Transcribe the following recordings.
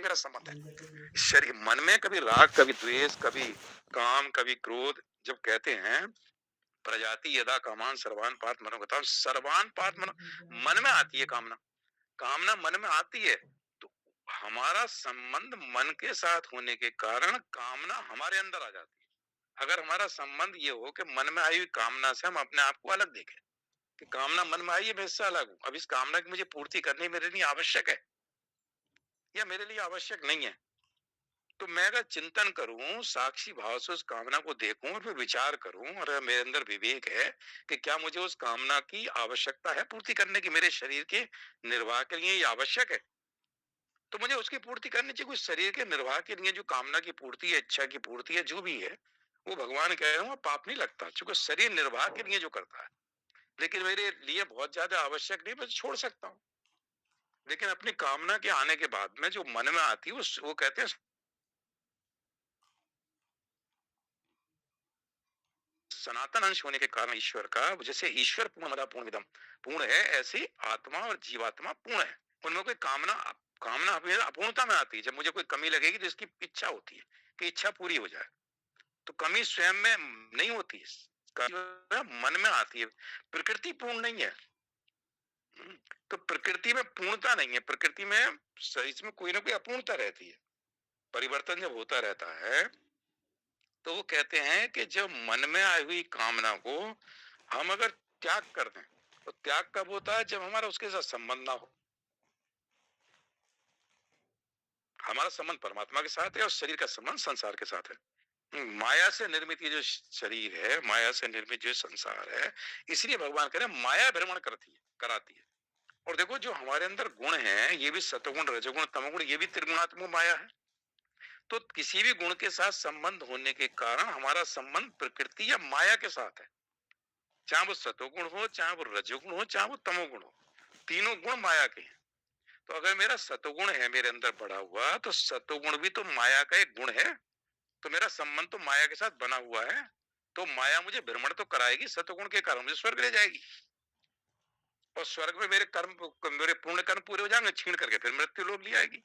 मेरा संबंध है। शरीर मन में कभी राग, कभी द्वेष, कभी काम, कभी क्रोध। जब कहते हैं प्रजाति यदा कामान सर्वान पात मनोगताम, सर्वान पात मनो, मन में आती है कामना, कामना मन में आती है, तो हमारा संबंध मन के साथ होने के कारण कामना हमारे अंदर आ जाती है। अगर हमारा संबंध ये हो कि मन में आई हुई कामना से हम अपने आप को अलग देखें, कि कामना मन में आई है, मैं इससे अलग हूं, अब इस कामना की मुझे पूर्ति करनी मेरे लिए आवश्यक है या मेरे लिए आवश्यक नहीं है, तो मैं अगर चिंतन करूं, साक्षी भाव से उस कामना को देखूं और फिर विचार करूं, और मेरे अंदर विवेक है कि क्या मुझे उस कामना की आवश्यकता है पूर्ति करने की, मेरे शरीर के निर्वाह के लिए ये आवश्यक है, तो मुझे उसकी पूर्ति करनी चाहिए। कोई शरीर के निर्वाह के लिए जो कामना की पूर्ति है, इच्छा की पूर्ति है, जो भी है, वो भगवान कह रहे हैं पाप नहीं लगता, क्योंकि शरीर निर्वाह के लिए जो करता है, लेकिन मेरे लिए बहुत ज्यादा आवश्यक नहीं, मैं छोड़ सकता हूँ। लेकिन अपनी कामना के आने के बाद में जो मन में आती है, वो कहते हैं सनातन अंश होने के कारण ईश्वर का, जैसे ईश्वर पूर्णमदा पूर्णमिदम पूर्ण है, ऐसे आत्मा और जीवात्मा पूर्ण है। उनमें कोई कामना, कामना अपूर्णता में आती है जब मुझे कोई कमी लगेगी, तो इसकी इच्छा होती है कि इच्छा पूरी हो जाए, तो कमी स्वयं में नहीं होती है, मन में आती है। प्रकृति पूर्ण नहीं है। तो प्रकृति में पूर्णता नहीं है, प्रकृति में इसमें कोई ना कोई अपूर्णता रहती है। परिवर्तन जब होता रहता है, तो वो कहते हैं कि जब मन में आई हुई कामना को हम अगर त्याग कर दें, तो त्याग कब होता है? जब हमारा उसके साथ संबंध ना हो। हमारा संबंध परमात्मा के साथ है और शरीर का संबंध संसार के साथ है। माया से निर्मित ये जो शरीर है, माया से निर्मित जो संसार है, इसलिए भगवान कह रहे हैं माया भ्रमण करती है, कराती है। और देखो जो हमारे अंदर गुण है, ये भी सतोगुण रजोगुण तमोगुण, ये भी त्रिगुणात्मक माया है। तो किसी भी गुण के साथ संबंध होने के कारण हमारा संबंध प्रकृति या माया के साथ है, चाहे वो सतोगुण हो, चाहे वो रजोगुण हो, चाहे वो तमोगुण हो, तीनों गुण माया के हैं। तो अगर मेरा सतोगुण है मेरे अंदर बढ़ा हुआ, तो सतोगुण भी तो माया का एक गुण है, तो मेरा संबंध तो माया के साथ बना हुआ है, तो माया मुझे भ्रमण तो कराएगी, सतोगुण के कारण मुझे स्वर्ग ले जाएगी, और स्वर्ग में मेरे कर्म, मेरे पूर्ण कर्म पूरे हो जाएंगे, छीण करके फिर मृत्यु लोग ले आएगी।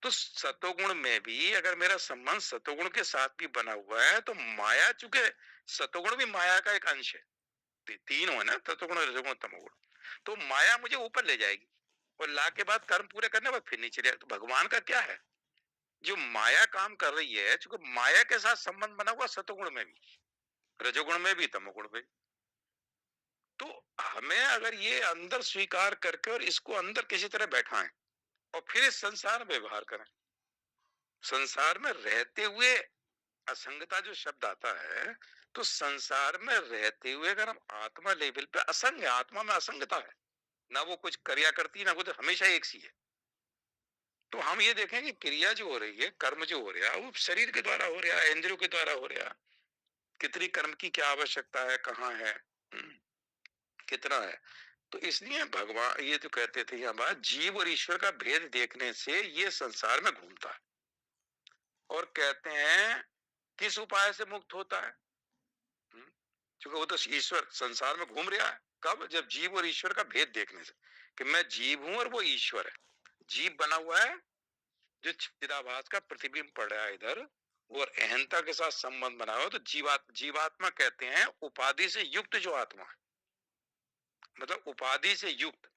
तो सतोगुण में भी अगर मेरा संबंध सतोगुण के साथ भी बना हुआ है, तो माया, चूंकि सतोगुण भी माया का एक अंश है, तीन हो ना, सतोगुण रजोगुण तमोगुण, तो माया मुझे ऊपर ले जाएगी और ला के बाद कर्म पूरे करने के बाद फिर नीचे ले। तो भगवान का क्या है, जो माया काम कर रही है, चूंकि माया के साथ संबंध बना हुआ सतोगुण में भी, रजोगुण में भी, तमोगुण में भी, तो हमें अगर ये अंदर स्वीकार करके और इसको अंदर किसी तरह बैठाएं और फिर इस संसार में व्यवहार करें, संसार में रहते हुए असंगता जो शब्द आता है, तो संसार में रहते हुए अगर हम आत्मा लेवल पे असंग है, आत्मा में असंगता है, ना वो कुछ क्रिया करती ना कुछ, हमेशा एक सी है, तो हम ये देखें कि क्रिया जो हो रही है, कर्म जो हो रहा है, वो शरीर के द्वारा हो रहा है, इंद्रियों के द्वारा हो रहा है, कितनी कर्म की क्या आवश्यकता है, कहाँ है, कितना है। तो इसलिए भगवान ये तो कहते थे यहाँ बात, जीव और ईश्वर का भेद देखने से ये संसार में घूमता है, और कहते हैं किस उपाय से मुक्त होता है? क्योंकि वो तो ईश्वर संसार में घूम रहा है, कब? जब जीव और ईश्वर का भेद देखने से, कि मैं जीव हूं और वो ईश्वर है। जीव बना हुआ है जो चिदाभास का प्रतिबिंब पड़ रहा है इधर, और अहंता के साथ संबंध बना हुआ, तो जीवात्मा कहते हैं उपाधि से युक्त जो आत्मा है, मतलब उपाधि से युक्त,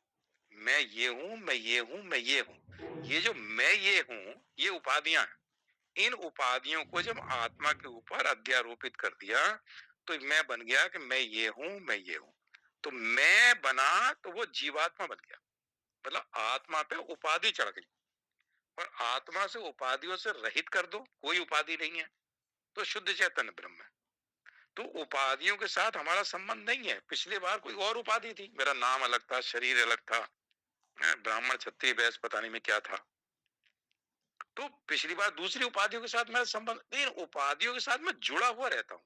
मैं ये हूं, मैं ये हूं, मैं ये हूं, ये जो मैं ये हूं, ये उपाधियां हैं। इन उपाधियों को जब आत्मा के ऊपर अध्यारोपित कर दिया, तो मैं बन गया कि मैं ये हूं, मैं ये हूं, तो मैं बना, तो वो जीवात्मा बन गया, मतलब आत्मा पे उपाधि चढ़ गई, और आत्मा से उपाधियों से रहित कर दो, कोई उपाधि नहीं है, तो शुद्ध चैतन्य ब्रह्म है। तो उपाधियों के साथ हमारा संबंध नहीं है। पिछली बार कोई और उपाधि थी, मेरा नाम अलग था, शरीर अलग था, ब्राह्मण क्षत्रिय वैश्य पता नहीं मैं क्या था, तो पिछली बार दूसरी उपाधियों के साथ मेरा संबंध, इन उपाधियों के साथ मैं जुड़ा हुआ रहता हूँ।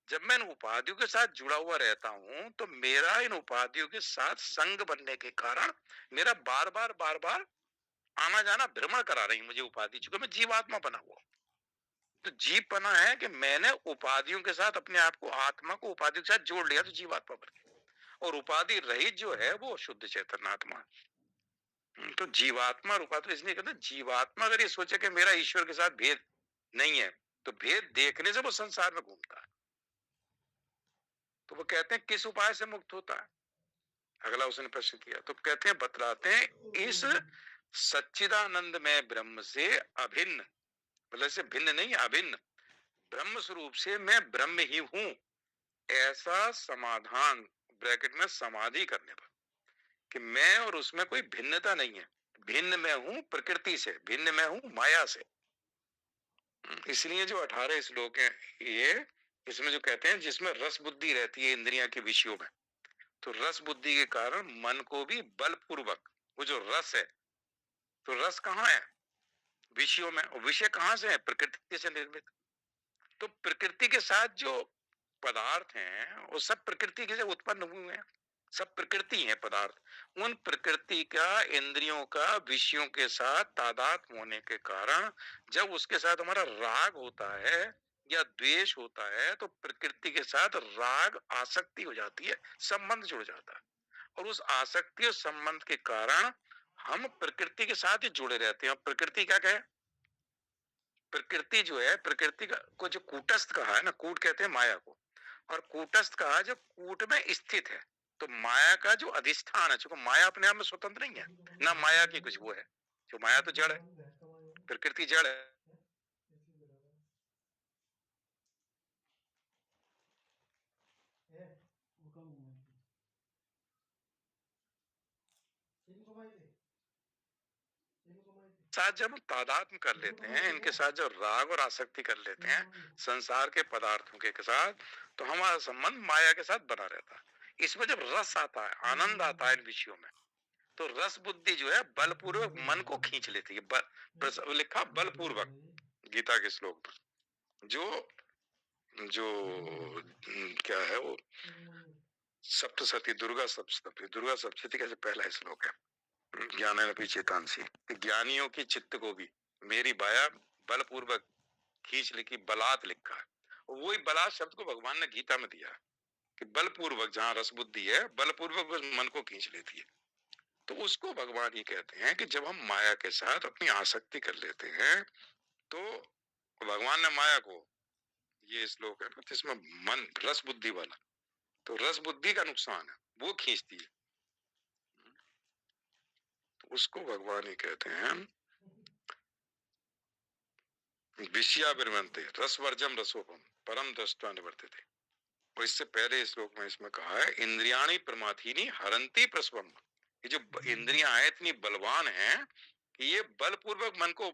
जब मैं इन उपाधियों के साथ जुड़ा हुआ रहता हूं, तो मेरा इन उपाधियों के साथ संग बनने के कारण मेरा बार बार आना जाना भ्रमण करा रही मुझे उपाधि, चूंकि मैं जीवात्मा बना हुआ हूं। तो जीव बना है कि मैंने उपाधियों के साथ अपने आप को, आत्मा को उपाधियों के साथ जोड़ लिया, तो जीवात्मा बन गया, और उपाधि रहित जो है वो शुद्ध चैतन्य आत्मा है। तो जीवात्मा रूपात्मा इसलिए कहते हैं, जीवात्मा अगर ये सोचे कि मेरा ईश्वर के साथ भेद नहीं है, तो भेद देखने से वो संसार में घूमता है। तो वो कहते हैं किस उपाय से मुक्त होता है? अगला उसने प्रश्न किया, तो कहते हैं, बतलाते हैं, इस सच्चिदानंद में ब्रह्म से अभिन्न, मतलब से भिन्न नहीं, अभिन्न ब्रह्म स्वरूप से मैं ब्रह्म ही हूं, ऐसा समाधान, ब्रैकेट में समाधि करने पर, कि मैं और उसमें कोई भिन्नता नहीं है, भिन्न मैं हूं प्रकृति से, भिन्न मैं हूं माया से। इसलिए जो 18 श्लोक है ये, इसमें जो कहते हैं जिसमें रस बुद्धि रहती है इंद्रिया के विषयों में, तो रस बुद्धि के कारण मन को भी बलपूर्वक, वो जो रस है, तो रस कहाँ है? विषयों में। और विषय कहाँ से है? प्रकृति से निर्मित। तो प्रकृति के साथ जो पदार्थ हैं वो सब प्रकृति के से उत्पन्न हुए हैं, सब प्रकृति है पदार्थ। उन प्रकृति का, इंद्रियों का विषयों के साथ तादात्म्य होने के कारण जब उसके साथ हमारा राग होता है या द्वेष होता है, तो प्रकृति के साथ राग आसक्ति हो जाती है, संबंध जुड़ जाता है। और उस आसक्ति और संबंध के कारण हम प्रकृति के साथ ही जुड़े रहते हैं। प्रकृति क्या कहे? प्रकृति जो है, प्रकृति का को जो कूटस्थ कहा है ना, कूट कहते हैं माया को, और कूटस्थ कहा जो कूट में स्थित है। तो माया का जो अधिष्ठान है, चूंकि माया अपने आप में स्वतंत्र नहीं है, ना माया की कुछ वो है, जो माया तो जड़ है, प्रकृति जड़ है। साथ जब हम तादात्म्य कर लेते हैं, इनके साथ जो राग और आसक्ति कर लेते हैं संसार के पदार्थों के साथ, तो हमारा संबंध माया के साथ बना रहता है। इसमें जब रस आता है, आनंद आता है इन विषयों में, तो रस बुद्धि जो है बलपूर्वक मन को खींच लेती है। लिखा बलपूर्वक गीता के श्लोक में, जो जो क्या है वो, सप्तशती, दुर्गा सप्तशती का जो पहला श्लोक है, ज्ञान चेतांसी, ज्ञानियों की चित्त को भी मेरी माया बलपूर्वक खींच लिखी, बलात् लिखा है। वही बलात् शब्द को भगवान ने गीता में दिया है कि बलपूर्वक, जहां रस बुद्धि है बलपूर्वक मन को खींच लेती है। तो उसको भगवान ये कहते हैं कि जब हम माया के साथ अपनी आसक्ति कर लेते हैं, तो भगवान ने माया को, ये श्लोक है ना जिसमें मन रस बुद्धि वाला, तो रस बुद्धि का नुकसान है, वो खींचती है। तो उसको भगवान ये कहते हैं विषयाविर्वन्ते रसवर्जम रसोपम परम दृष्ट्वा निवर्तते। और इससे पहले श्लोक में इसमें कहा है इंद्रियाणि प्रमाथीनि हरन्ति प्रसवम। ये जो इंद्रियां हैं इतनी बलवान हैं कि ये बलपूर्वक मन को,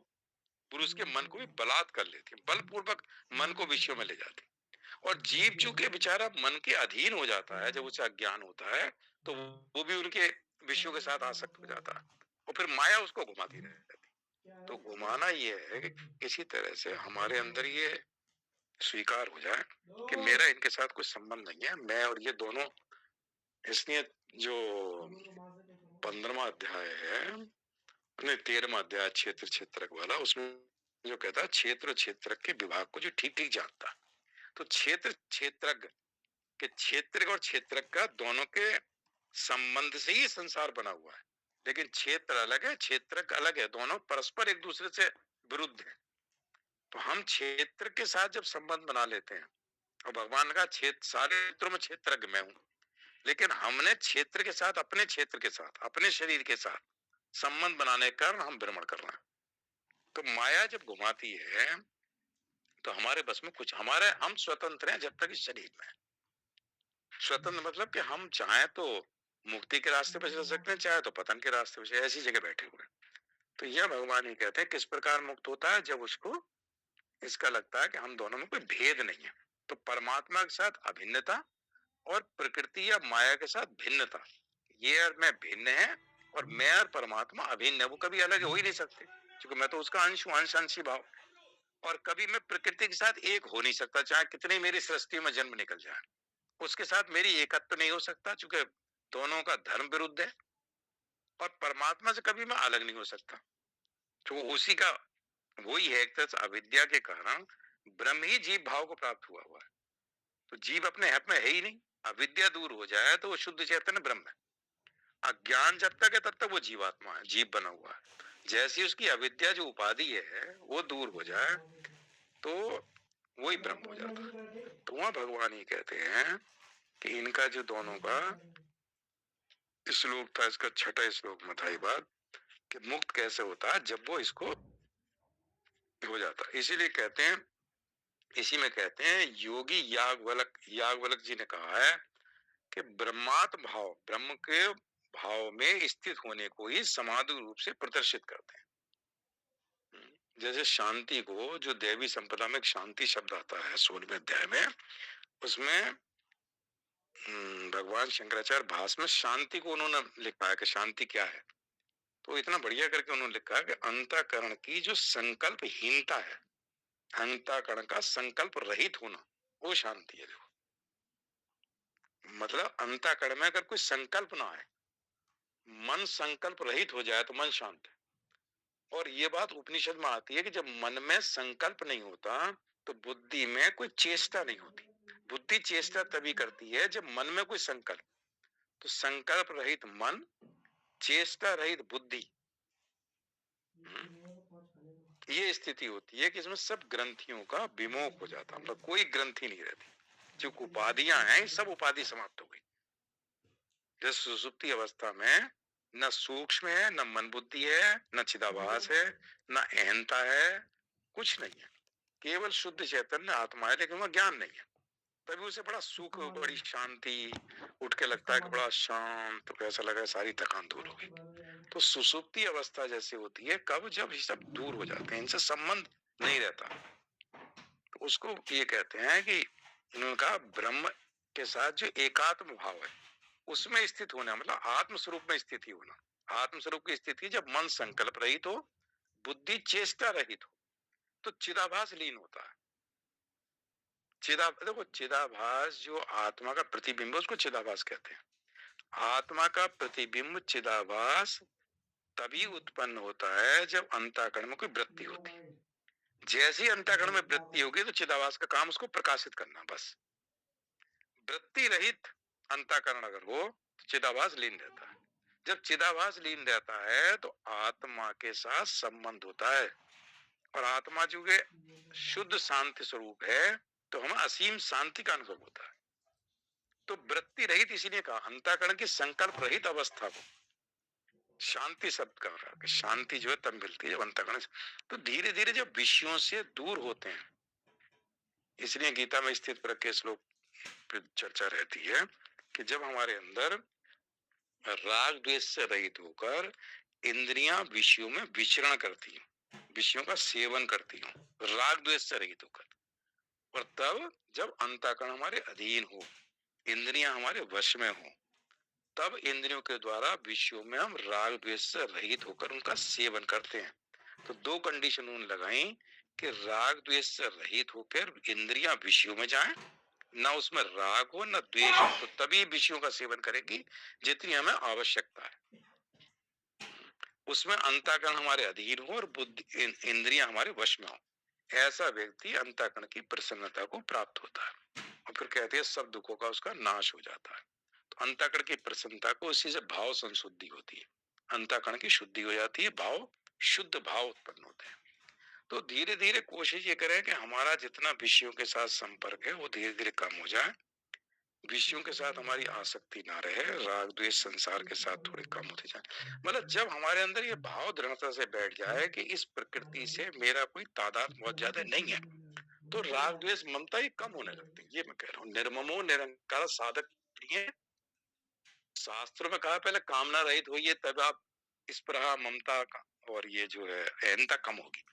पुरुष के मन को भी बलात् कर लेती है, बलपूर्वक मन को विषयों में ले जाती है। और जीव चूंकि बेचारा मन के अधीन हो जाता है, जब उसे अज्ञान होता है, तो वो भी उनके विषयों के साथ आसक्त हो जाता है, और फिर माया उसको घुमाती रहती है। तो घुमाना ये है कि किसी तरह से हमारे अंदर ये स्वीकार हो जाए कि मेरा इनके साथ कोई संबंध नहीं है, मैं और ये दोनों। इसलिए जो 15वां अध्याय है, नहीं 13वां अध्याय क्षेत्र क्षेत्रक वाला, उसमें जो कहता है क्षेत्र क्षेत्रक के विभाग को जो ठीक ठीक जानता, तो क्षेत्र क्षेत्रज्ञ के, क्षेत्र और क्षेत्रक का दोनों के संबंध से ही संसार बना हुआ है। लेकिन क्षेत्र अलग है, क्षेत्रक अलग है, दोनों परस्पर एक दूसरे से विरुद्ध है। तो हम क्षेत्र के साथ जब संबंध बना लेते हैं, और भगवान का क्षेत्र, सारे क्षेत्रों में क्षेत्रज्ञ मैं हूं, लेकिन हमने क्षेत्र के साथ, अपने क्षेत्र के साथ, अपने शरीर के साथ संबंध बनाने के कारण हम भ्रमण कर रहे हैं। तो माया जब घुमाती है तो हमारे बस में कुछ, हमारे, हम स्वतंत्र हैं जब तक इस शरीर में। स्वतंत्र मतलब कि हम चाहे तो मुक्ति के रास्ते पर चल सकते हैं, चाहे तो पतन के रास्ते पर, ऐसी जगह बैठे हुए। तो यह भगवान ही कहते हैं किस प्रकार मुक्त होता है, जब उसको इसका लगता है कि हम दोनों में कोई भेद नहीं है। तो परमात्मा के साथ अभिन्नता और प्रकृति या माया के साथ भिन्नता, ये और मैं भिन्न है, और मैं और परमात्मा अभिन्न है, वो कभी अलग हो ही नहीं सकते, क्योंकि मैं तो उसका अंश हूं, अंशी भाव। और कभी मैं प्रकृति के साथ एक हो नहीं सकता, चाहे कितनी मेरी सृष्टि में जन्म निकल जाए, उसके साथ मेरी एकत्व नहीं हो सकता, क्योंकि दोनों का धर्म विरुद्ध है। और परमात्मा से कभी मैं अलग नहीं हो सकता, तो उसी का वही है, एक तरह से अविद्या के कारण ब्रह्म ही जीव भाव को प्राप्त हुआ हुआ है। तो जीव अपने हक में है ही नहीं, अविद्या दूर हो जाए तो वो शुद्ध चैतन्य ब्रह्म है। अज्ञान जब तक है तब तक वो जीवात्मा है, जीव बना हुआ है। जैसी उसकी अविद्या जो उपाधि है वो दूर हो जाए तो वही ब्रह्म हो जाता है। तो वहां भगवान ये कहते हैं कि इनका जो दोनों का श्लोक था, इसका छठा श्लोक में था ये बात कि मुक्त कैसे होता है जब वो इसको हो जाता है। इसीलिए कहते हैं, इसी में कहते हैं योगी याज्ञवल्क्य जी ने कहा है कि ब्रह्मात्म भाव, ब्रह्म के भाव में स्थित होने को ही समाधि रूप से प्रदर्शित करते हैं। जैसे शांति को, जो देवी संपदा में एक शांति शब्द आता है 16वें अध्याय में, उसमें भगवान शंकराचार्य भाष्य में शांति को उन्होंने लिखा है कि शांति क्या है। तो इतना बढ़िया करके उन्होंने लिखा है कि अंतःकरण की जो संकल्पहीनता है, अंतःकरण का संकल्प रहित होना, वो शांति है। देखो, मतलब अंतःकरण में अगर कोई संकल्प ना आए, मन संकल्प रहित हो जाए तो मन शांत है। और ये बात उपनिषद में आती है कि जब मन में संकल्प नहीं होता तो बुद्धि में कोई चेष्टा नहीं होती। बुद्धि चेष्टा तभी करती है जब मन में कोई संकल्प। तो संकल्प रहित मन, चेष्टा रहित बुद्धि, ये स्थिति होती है कि इसमें सब ग्रंथियों का विमोक हो जाता, मतलब कोई ग्रंथि नहीं रहती। जो उपाधियां हैं सब उपाधि समाप्त हो गई। जैसे सुसुप्ति अवस्था में न सूक्ष्म है, न मन बुद्धि है, न चिदाभास है, न अहंता है, कुछ नहीं है, केवल शुद्ध चैतन्य आत्मा है, लेकिन वह ज्ञान नहीं है। तभी उसे बड़ा सुख, बड़ी शांति, उठ के लगता है कि बड़ा शांत, तो ऐसा लगा सारी थकान दूर हो गई। तो सुसुप्ति अवस्था जैसे होती है कब, जब ये सब दूर हो जाते हैं, इनसे संबंध नहीं रहता, तो उसको ये कहते हैं कि इनका ब्रह्म के साथ जो एकात्म भाव है उसमें स्थित होना, मतलब आत्म स्वरूप में स्थिति होना। आत्म स्वरूप की स्थिति जब मन संकल्प रहित हो, बुद्धि चेष्टा रहित हो, तो चिदाभास लीन होता है। देखो चिदाभास जो आत्मा का प्रतिबिंब है उसको चिदाभास कहते हैं। आत्मा का प्रतिबिंब चिदाभास तभी उत्पन्न होता है जब अंतःकरण में कोई वृत्ति होती है। जैसे ही अंतःकरण में वृत्ति होगी तो चिदाभास का काम उसको प्रकाशित करना, बस। वृत्ति रहित अंतःकरण अगर हो तो चिदाभास लीन रहता है। जब चिदाभास लीन रहता है तो आत्मा के साथ संबंध होता है, और आत्मा जो के शुद्ध शांति स्वरूप है तो हमें असीम शांति का अनुभव होता है। तो वृत्ति रहित इसीलिए कहा, अंतःकरण की संकल्प रहित अवस्था को शांति शब्द का रहा, शांति जो है तब मिलती है जब अंतःकरण। तो धीरे धीरे जब विषयों से दूर होते हैं, इसलिए गीता में स्थित प्रज्ञ के श्लोक पर चर्चा रहती है कि जब हमारे अंदर राग द्वेष से रहित होकर इंद्रियां विषयों में विचरण करती हैं, विषयों का सेवन करती हूँ, राग द्वेष से रहित होकर, और तब जब अंतःकरण हमारे अधीन हो, इंद्रियां हमारे वश में हो, तब इंद्रियों के द्वारा विषयों में हम राग द्वेष से रहित होकर उनका सेवन करते हैं। तो दो कंडीशन उन्होंने लगाई कि राग द्वेष से रहित होकर इंद्रियां विषयों में जाएं, ना उसमें राग हो न द्वेष हो, तो तभी विषयों का सेवन करेगी जितनी हमें आवश्यकता है। उसमें अंतःकरण हमारे अधीन हो और बुद्धि इंद्रियां हमारे वश में हो, ऐसा व्यक्ति अंतःकरण की प्रसन्नता को प्राप्त होता है, और फिर कहते हैं सब दुखों का उसका नाश हो जाता है। तो अंतःकरण की प्रसन्नता को, उसी से भाव संशुद्धि होती है, अंतःकरण की शुद्धि हो जाती है, भाव शुद्ध भाव उत्पन्न होते हैं। तो धीरे धीरे कोशिश ये करें कि हमारा जितना विषयों के साथ संपर्क है वो धीरे धीरे कम हो जाए, विषयों के साथ हमारी आसक्ति ना रहे, राग द्वेष संसार के साथ थोड़े कम होते जाए। मतलब जब हमारे अंदर ये भाव दृढ़ता से बैठ जाए कि इस प्रकृति से मेरा कोई तादाद बहुत ज्यादा नहीं है, तो राग द्वेष ममता ही कम होने लगती है। ये मैं कह रहा हूँ, निर्ममो निरंकार साधक। शास्त्रों में कहा पहले कामना रहित होइए तब आप इस प्रकार ममता का और ये जो है अहंता कम होगी।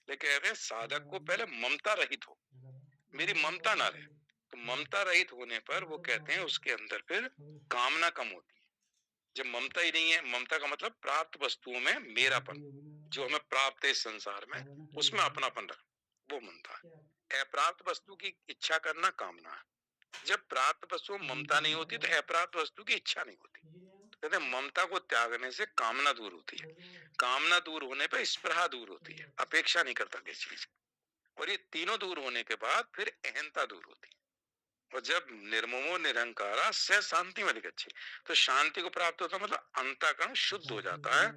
लेकिन कहते हैं साधक को पहले ममता रहित हो, मेरी ममता ना रहे। तो ममता रहित होने पर वो कहते हैं उसके अंदर फिर कामना कम होती है। जब ममता ही नहीं है, ममता का मतलब प्राप्त वस्तुओं में मेरापन, जो हमें प्राप्त है इस संसार में उसमें अपनापन रखना, वो ममता है। अप्राप्त वस्तु की इच्छा करना कामना है। जब प्राप्त वस्तु में ममता नहीं होती तो अप्राप्त वस्तु की इच्छा नहीं होती। तो कहते हैं ममता को त्यागने से कामना दूर होती है, कामना दूर होने पर स्पृहा दूर होती है, अपेक्षा नहीं करता किसी चीज। और ये तीनों दूर होने के बाद फिर अहंता दूर होती है, और जब निर्ममो निरंकारा से शांति में अधिगच्छति, तो शांति को प्राप्त होता मतलब अंतःकरण शुद्ध हो जाता है।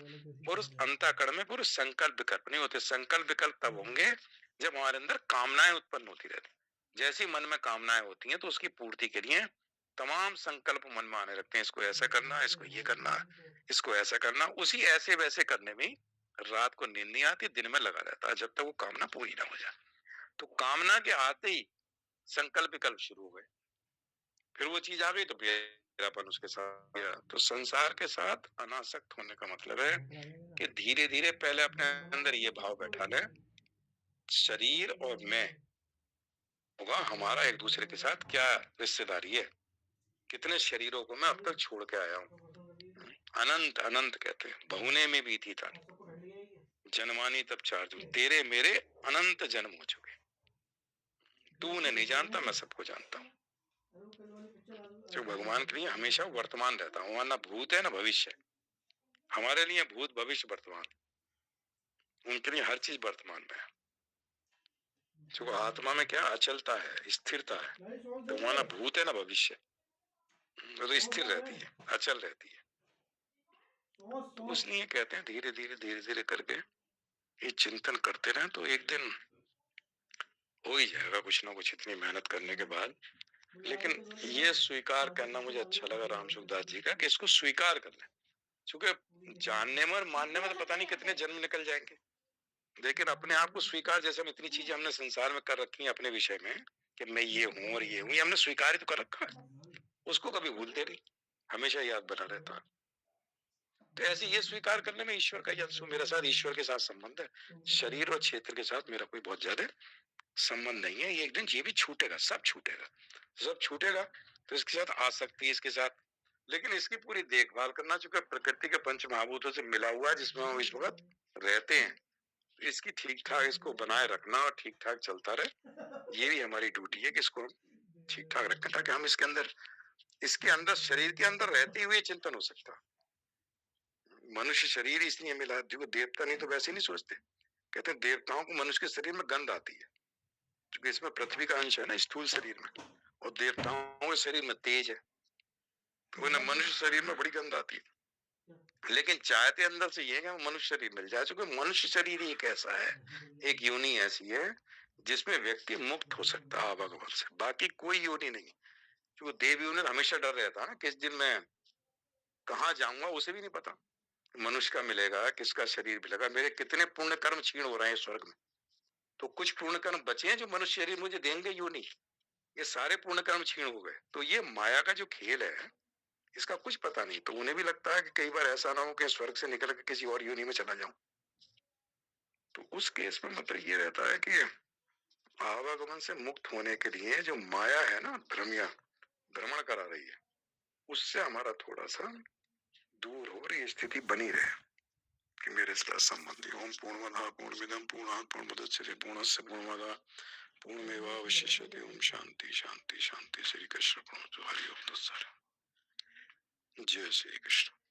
और उस अंतःकरण में पूरे संकल्प विकल्प नहीं होते। संकल्प विकल्प तब होंगे जब हमारे अंदर कामनाएं उत्पन्न होती रहती। जैसी मन में कामनाएं होती हैं तो उसकी पूर्ति के लिए तमाम संकल्प मन में आने लगते हैं। इसको ऐसा करना, इसको ये करना, इसको ऐसा करना। उसी ऐसे वैसे करने में रात को नींद नहीं आती, दिन में लगा रहता है जब तक वो कामना पूरी ना हो जाए। तो कामना के आते ही संकल्प विकल्प शुरू हो गए, फिर वो चीज आ गई तो मेरापन उसके साथ गया। तो संसार के साथ अनासक्त होने का मतलब है कि धीरे धीरे पहले अपने अंदर ये भाव बैठा ले, शरीर और मैं होगा हमारा एक दूसरे के साथ क्या रिश्तेदारी है, कितने शरीरों को मैं अब तक छोड़ के आया हूँ। अनंत अनंत कहते हैं, बहुने में भी थी था जन्मानी तब चार जन्म, तेरे मेरे अनंत जन्म हो चुके। तू उन्हें नहीं जानता, मैं सबको जानता हूँ। जो भगवान के लिए हमेशा वर्तमान रहता हूँ, ना भूत है ना भविष्य। हमारे लिए भूत भविष्य वर्तमान, उनके लिए हर चीज वर्तमान में है। जो आत्मा में क्या अचलता है, स्थिरता है। तो वहां ना भूत है ना भविष्य, तो स्थिर रहती है, अचल रहती है। तो इसलिए कहते हैं धीरे धीरे धीरे धीरे करके ये चिंतन करते रहे तो एक दिन हो ही जाएगा कुछ ना कुछ, इतनी मेहनत करने के बाद। लेकिन ये स्वीकार करना मुझे अच्छा लगा राम सुखदास जी का, कि इसको स्वीकार कर लें। क्योंकि जानने में और मानने में तो पता नहीं कितने जन्म निकल जाएंगे, लेकिन अपने आप को स्वीकार, जैसे हम इतनी चीजें हमने संसार में कर रखी हैं अपने विषय में कि मैं ये हूँ और ये हूँ, ये हमने स्वीकार ही तो कर रखा है। उसको कभी भूलते नहीं, हमेशा याद बना रहता है। तो ऐसे ये स्वीकार करने में ईश्वर का अंश, मेरे साथ ईश्वर के साथ संबंध है। शरीर और क्षेत्र के साथ मेरा कोई बहुत ज्यादा संबंध नहीं है। ये एक दिन ये भी छूटेगा, सब छूटेगा, सब छूटेगा। तो इसके साथ आसक्ति, इसके साथ, लेकिन इसकी पूरी देखभाल करना, चूंकि प्रकृति के पंच महाभूतों से मिला हुआ है जिसमें हम इस वक्त रहते हैं, तो इसकी ठीक ठाक इसको बनाए रखना और ठीक ठाक चलता रहे, ये भी हमारी ड्यूटी है कि इसको ठीक ठाक रखें, ताकि हम इसके अंदर शरीर के अंदर रहते हुए चिंतन हो सकता है। मनुष्य शरीर इसलिए मिला, जो देवता नहीं तो वैसे नहीं सोचते। कहते हैं देवताओं को मनुष्य के शरीर में गंध आती है, क्योंकि इसमें पृथ्वी का अंश है ना स्थूल शरीर में, और देवताओं के शरीर में तेज है, तो उन्हें मनुष्य शरीर में बड़ी गंध आती है। लेकिन चाहते अंदर से ये है कि मनुष्य शरीर मिल जाए, क्योंकि मनुष्य शरीर ही एक ऐसा है, एक योनि ऐसी है जिसमें व्यक्ति मुक्त हो सकता है भगवान से, बाकी कोई योनि नहीं। क्योंकि देव योनि हमेशा डर रहता है ना, किस दिन मैं कहाँ जाऊंगा उसे भी नहीं पता, मनुष्य का मिलेगा किसका शरीर मिलेगा, मेरे कितने पुण्य कर्म छीण हो रहे हैं स्वर्ग में। तो कुछ पूर्ण कर्म बचे हैं जो मनुष्य शरीर मुझे देंगे यूं नहीं, ये सारे पूर्ण कर्म छीण हो गए। तो ये माया का जो खेल है इसका कुछ पता नहीं। तो उन्हें भी लगता है कि कई बार ऐसा ना हो कि स्वर्ग से निकल के किसी और योनि में चला जाऊं। तो उस केस में मतलब ये रहता है कि आवागमन से मुक्त होने के लिए जो माया है ना, भ्रमिया भ्रमण करा रही है, उससे हमारा थोड़ा सा दूर हो रही स्थिति बनी रहे कि मेरे साथ संबंधी। ओम पूर्णमदः पूर्णमिदं पूर्णात् पूर्णमुदच्यते पूर्णस्य पूर्णमादाय पूर्णमेवावशिष्यते। ओम शांति शांति शांति। श्री कृष्ण। हरि ओम। जय श्री कृष्ण।